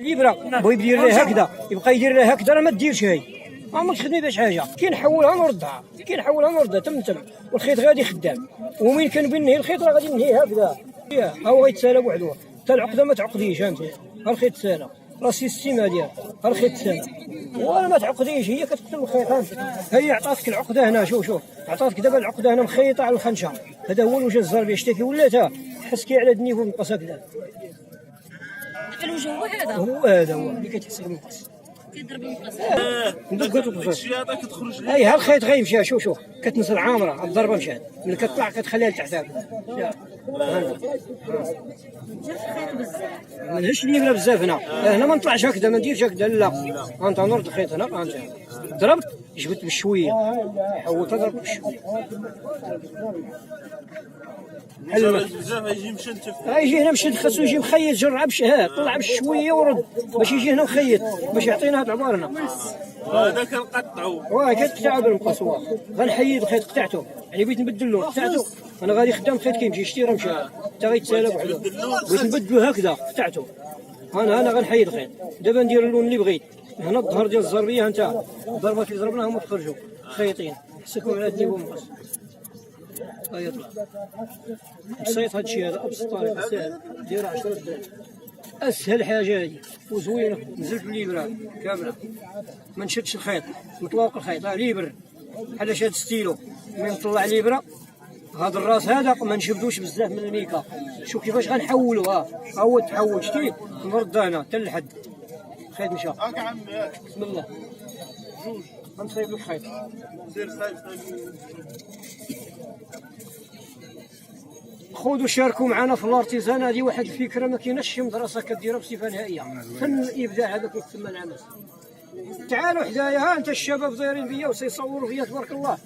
الابره بغى يدير لها هكذا يبقى يدير لها هكذا راه ما ديرش هي ما تخدمي باش حاجه كي نحولها نردها تم والخيط غادي خدام ومين كنبني الخيط راه غادي ننهيه هكذا ها هو غيتسالى بوحدو حتى العقده ما تعقديش فهمتي ها الخيط تسالى راه السيستيم ديالها ها الخيط تسالى ولا ما تعقديش هي كتقتل الخيط هي عطاتك العقده هنا شوف عطاتك دابا العقده هنا مخيطه على الخنشه هذا هو الوجه الزربيه شتي ولاتها حس كي على النيفو نقص هكذا الوجه هو هذا هو اللي كتحس بالنقص كيضرب المقص داكشي هذا كتخرج اي ها الخيط غيمشي شوف كتنزل عامره الضربه مشات ملي كتطلع كتخليها لتحت هكذا ما نهش اليمنى بزاف هنا ما نطلعش هكذا ما نديرش هكذا لا انت نرد الخيط هنا انت ضربت جبت بالشويه حولت تضرب بالشويه بزاف يجي مشد يجي هنا مشد خاصو يجي مخيط جرع طلع بشويه ورد باش يجي هنا مخيط باش يعطينا هاد العبار هنا هذا كنقطعو كتقطعو بالمقص غنحيد الخيط قطعته يعني بغيت نبدلو قطعته انا غادي خدام الخيط كيمشي شتي راه مشى حتى غيتسالى بوحدو بغيت نبدلو هكذا قطعته انا غنحيد الخيط دابا ندير اللون اللي بغيت هنا الظهر ديال الزربيه انت الضربات اللي ضربناهم تخرجوا خيطين حسكم على هاد النيفو مقص يطلع بسيط هادشي هذا ابسط طريقه سهل دير 10 دقائق اسهل حاجه هذه وزوينه نزل في الابره كامله ما نشدش الخيط مطلوق الخيط ليبر بحال هاد ستيلو ملي نطلع الابره هذا الراس هذا ما نشدوش بزاف من الميكا شوف كيفاش غنحولو ها هو تحول شتي نرد هنا حتى للحد الخيط مشى بسم الله جوج غنصايب لك الخيط سير صايب خذوا شاركوا معنا في الارتيزان هذه واحد الفكره ما كايناش شي مدرسه كديرها بصفه نهائيه فن الابداع هذا كيتسمى العمل تعالوا حدايا ها انت الشباب دايرين بيا وسيصوروا فيا تبارك الله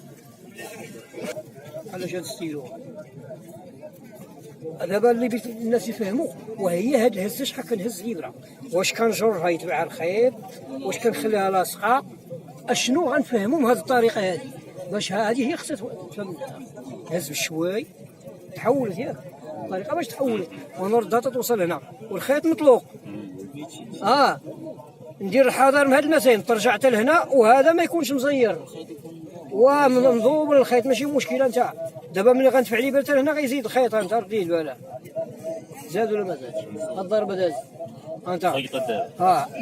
على جال ستيلو دابا اللي بغيت الناس يفهموا وهي هاد الهزه شحال كنهز الابره واش كنجرها يتبع الخيط واش كنخليها لاصقه اشنو غنفهموا بهذه الطريقه هذه باش هذه هي خصها تفهم هز بشوي تحولت ياك الطريقه باش تحولت ونردها توصل هنا والخيط مطلوق ندير الحذر من هاد المسائل ترجع حتى لهنا وهذا ما يكونش مزير ومنضوب الخيط ماشي مشكله انت دابا ملي غنتفع لي حتى هنا غيزيد الخيط انت ردي الباله زاد ولا ما زادش الضربه دازت انت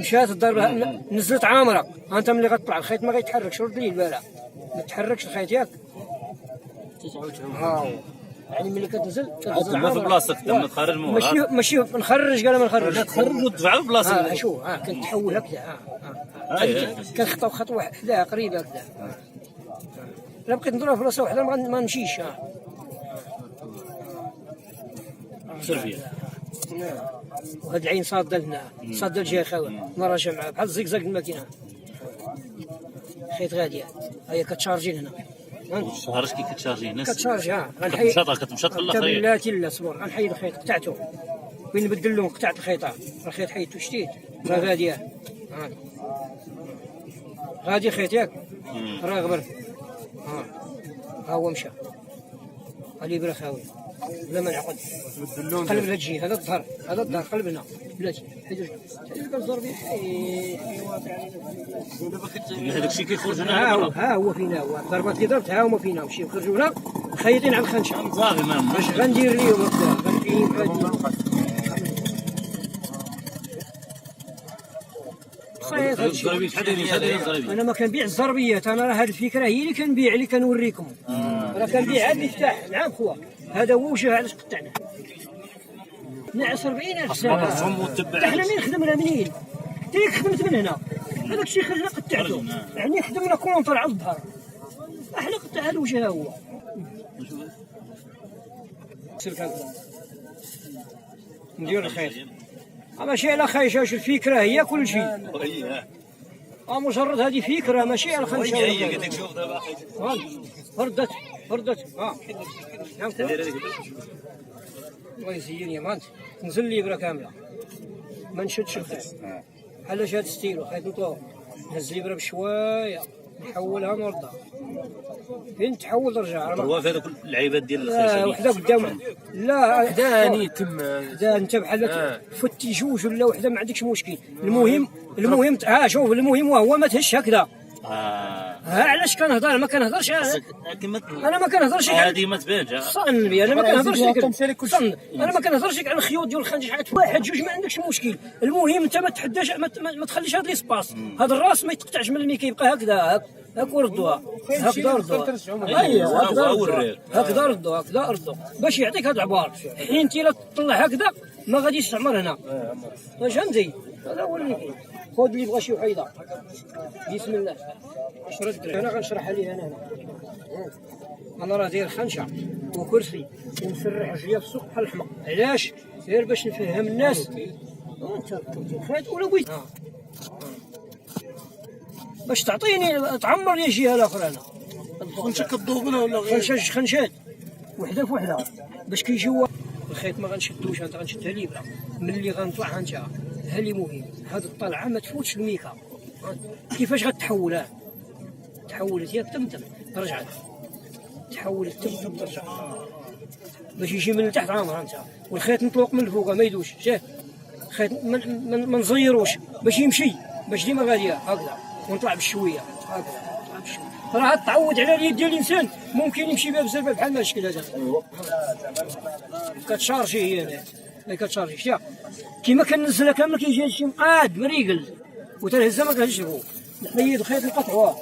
مشات الضربه نزلت عامره انت ملي غتطلع الخيط ما غيتحركش رد لي الباله ما تحركش الخيط ياك يعني ملي كتنزل تما في بلاصتك تما تخرج ماشي نخرج قال ما نخرج تخرج وتدفع في بلاصتك شوف كنتحول هكذا كنخطو خطوه وحده قريبه هكذا لا بقيت نضرب في بلاصه وحده ما نمشيش سير وهاد العين صاده لهنا صاده الجهه خاوي مره جمعه بحال الزيكزاك الماكينه خيط غاديه هي كتشارجي هنا شهرش كي كتشارجي الناس كتشارجي كتمشط في الاخر لا صبر غنحيد الخيط قطعته وين نبدل اللون قطعت الخيطه الخيط حيدته شتيت راه غاديه غادي خيط ياك راه غبر ها هو مشى الابره خاوي بلا ما نعقد قلب لهاد الجهه هذا الظهر قلب هنا بلاتي كنزربي هذاك الشيء كيخرج هنا ها هو فينا هو الضربات اللي ضربت ها هما فينا مشي يخرجوا هنا خيطين على الخنشه صافي باش غندير ليهم هكذا انا ما كنبيع الزربيات انا راه هذه الفكره هي اللي كنبيع اللي كنوريكم راه كنبيع هذا المفتاح نعم خوا هذا هو وجه علاش قطعنا نعس 40,000 ساعه حنا منين خدمنا منين ديك خدمت من هنا هذاك الشيء خرجنا قطعته يعني خدمنا كونطر على الظهر احنا قطع هذا الوجه هو ندير الخيط ماشي على خيشاش الفكره هي كل شيء مجرد هذه فكره ماشي على خنشه فردت الله يزين يا مانت نزل لي ابره كامله ما نشدش الخيط بحال هاد ستيلو خيط مطلوب نهز الابره بشويه نحولها نردها فين تحول درجه هو في هذوك اللعيبات ديال الخشب وحده قدام لا داني تم هذا انت بحال فتي جوج ولا وحده ما عندكش مشكل. المهم شوف المهم وهو ما تهش هكذا. علاش كنهضر ما كنهضرش انا ما كنهضرش هذه ما تبانش صن بي انا ما كنهضرش انا ما كنهضرش على الخيوط ديال الخنجر حيت واحد جوج ما عندكش مشكل. المهم انت ما تحداش ما تخليش هذا ليسباس هذا الراس ما يتقطعش من المي كيبقى هكذا هاك وردوها هكذا ردوها باش يعطيك هذا العبار. حين انت الا تطلع هكذا ما غاديش تعمر هنا فهمتي. هذا هو اللي كاين. خذ اللي بغى شي وحيده بسم الله 10 درهم. انا غنشرحها ليه انا راه داير خنشه وكرسي ومسرح رجليا في السوق بحال الحمق. علاش؟ غير باش نفهم الناس انت خايت ولا بغيت باش تعطيني تعمر لي جهه الاخرى. انا خنشه كالدوبله ولا خنشات وحده فوحده باش كيجيو الخيط ما غنشدوش. انت غنشدها ليبره ملي غنطلع انت ها اللي مهم. هاد الطلعه ما تفوتش الميكا. كيفاش غتحولها؟ تحولت هي تمتم رجعت تحولت تمتم ترجع باش يجي من تحت عامر انت. والخيط مطلوق من الفوق ما يدوش. شاف خيط ما نزيروش باش يمشي باش ديما غاديه هكذا ونطلع بالشويه هكذا. راه تعود على اليد ديال الانسان ممكن يمشي بها بزاف بحال ما الشكل هذا كتشارجي هي هنا ما كتشارجيش كيما كنزلها كامل كيجي هادشي مقاد مريقل وتنهزها ما كنهزش الفوق. نحيد الخيط نقطعوها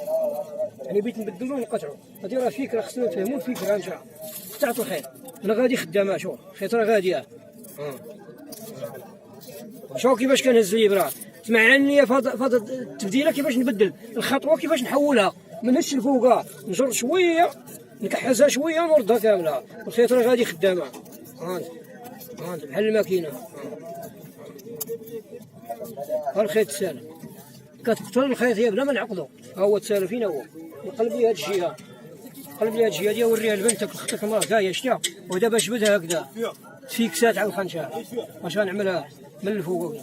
يعني بغيت نبدلو ونقطعو. هادي راه فكره خصنا نفهمو الفكره نتاع تاعت الخيط. انا غادي خدامه شوف الخيط راه غاديه شوف كيفاش كنهز الابره. سمعني فهاد التبديله كيفاش نبدل الخطوه كيفاش نحولها من هش لفوقها نجر شويه نكحزها شويه نردها كامله. الخيط راه غادي خدامه بحال الماكينه. الخيط سالف كتقتل الخيط هي بلا ما نعقدو. ها هو تسالف فين هو نقلب لي هاد الجهه قلب لي هاد الجهه ديال وريها لبنتك اختك المراه كايا شتيها ودابا جبدها هكذا تفيكسات على الخنشه واش غنعملها من الفوق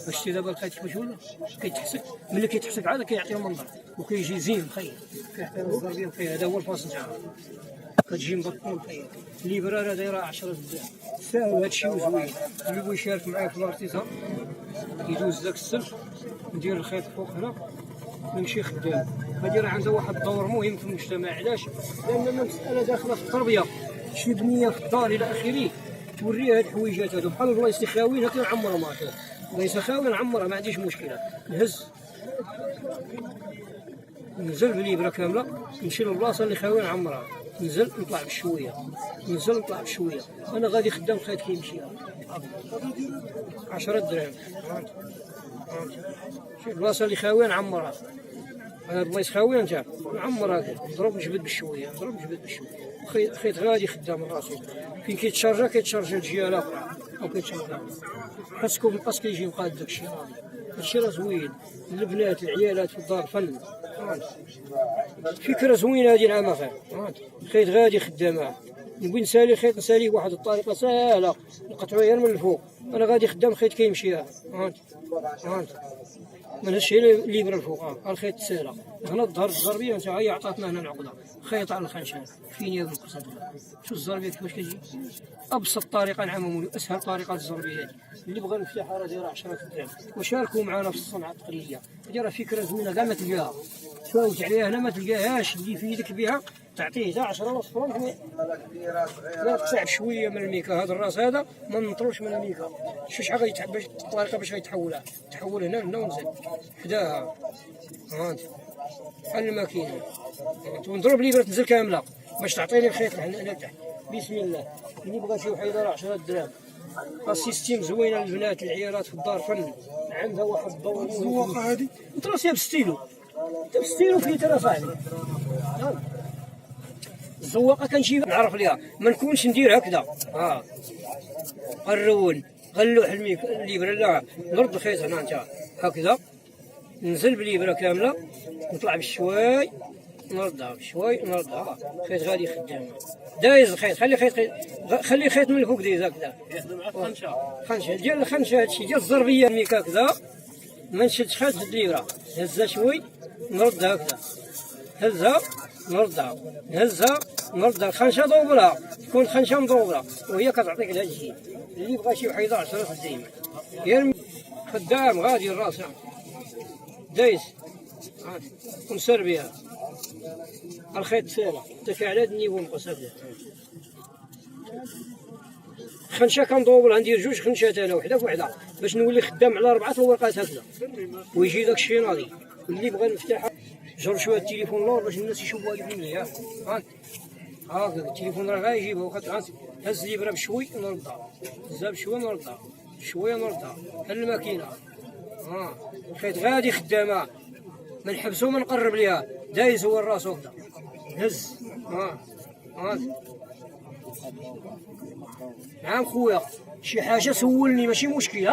باش دابا الخيط كيفاش ولا كيتحسك ملي كيتحسك عاد كيعطيو منظر وكيجي زين مخير كيعطيو الزربيه مخير. هذا هو الفاصل تاعها كتجي مبطل مخير. الليبره راه دايره 10 درهم ساهل هادشي وزوين. اللي بغى يشارك معايا في الارتيزان يدوز داك السلك ندير الخيط فوق هنا ونمشي خدام. هادي راه عندها واحد الدور مهم في المجتمع. علاش؟ لان المساله داخله في التربيه شي بنيه في الدار الى اخره توريها هاد الحويجات هادو بحال البلايص اللي خاويين هكا نعمرها ما كاين بلايص خاويه نعمرها ما عنديش مشكله. نهز ننزل بالابره كامله نمشي للبلاصه اللي خاويه نعمرها ننزل نطلع بشويه ننزل نطلع بشويه. انا غادي خدام الخيط كيمشي 10 دراهم شوف البلاصه اللي خاويه نعمرها. انا البلايص خاويه انت نعمرها نضرب نجبد بشويه نضرب نجبد بشويه. خيط غادي خدام راسو فين كيتشارجا الجهه الاخرى او كيتشارجا خاصكم الباس كيجي مقاد داكشي. هادشي راه زوين البنات العيالات في الدار فن فكره زوينه هذه العام اخي. خيط غادي خدامه نبغي نسالي الخيط نساليه بواحد الطريقه سهله نقطعو غير من الفوق. انا غادي خدام الخيط كيمشي ما نهزش الابره الفوق الخيط ساهله هنا الظهر الزربيه انت هي عطاتنا هنا العقده خيط على الخنشه فين يا القصه شوف الزربيه كيفاش كتجي. ابسط طريقه نعمموا اسهل طريقه الزربيه اللي بغى نفتحها راه دايره 10 درهم وشاركوا معنا في الصنعه التقليديه. هذه راه فكره زوينه كاع ما تلقاها تفاوت عليها هنا ما تلقاهاش. اللي في يدك بها تعطيه حتى 10 ونص فرنك نقطع شويه من الميكا. هذا الراس هذا ما نطروش من الميكا. شوف شحال غادي باش الطريقه باش غيتحولها تحول هنا ونزل حداها بحال الماكينه ونضرب لي تنزل كامله باش تعطيني الخيط هنا تحت. بسم الله اللي بغى شي وحيده راه 10 دراهم. السيستيم زوينه للبنات العيالات في الدار فن عندها واحد الدور الزواقه هذه نتراسيها بستيلو انت بستيلو فيه ترى صاحبي. الزواقه كنمشي نعرف ليها ما نكونش ندير هكذا قرون غلوح الابره لا نرد الخيط هنا انت هكذا ننزل بالابره كامله نطلع بشوي نردها بشوي نردها. خيط غادي خدام دايز الخيط خلي الخيط من الفوق دايز هكذا خنشه ديال الخنشه هادشي ديال الزربيه ميكا هكذا ما نشدش خيط في الابره هزها شوي نردها هكذا، هزها نردها، نهزها نردها. الخنشه دوبلها، تكون خنشه مدوبله وهي كتعطيك هذا الشيء. اللي بغى شي وحيده 10 خديمه يرمي خدام غادي الراس دايس ونسر بها الخيط ساله تكا على هذا النيفو نقص هكذا. خنشه كندوبلها ندير جوج خنشات انا وحده فوحده باش نولي خدام على 4 الورقات هكذا، ويجي داك الشيء ناضي. اللي بغى المفتاح جر شويه التليفون لور باش الناس يشوفوها اللي فين هي. هاكا التليفون راه غايجيبها وخاطر هز الابره بشوي نردها، هزها بشوي نردها، شويه نردها بحال الماكينه. الخيط غادي خدامه ما نحبسو ما نقرب ليها، دايز هو الراس هكذا هز. نعم خويا شي حاجه سولني ماشي مشكل.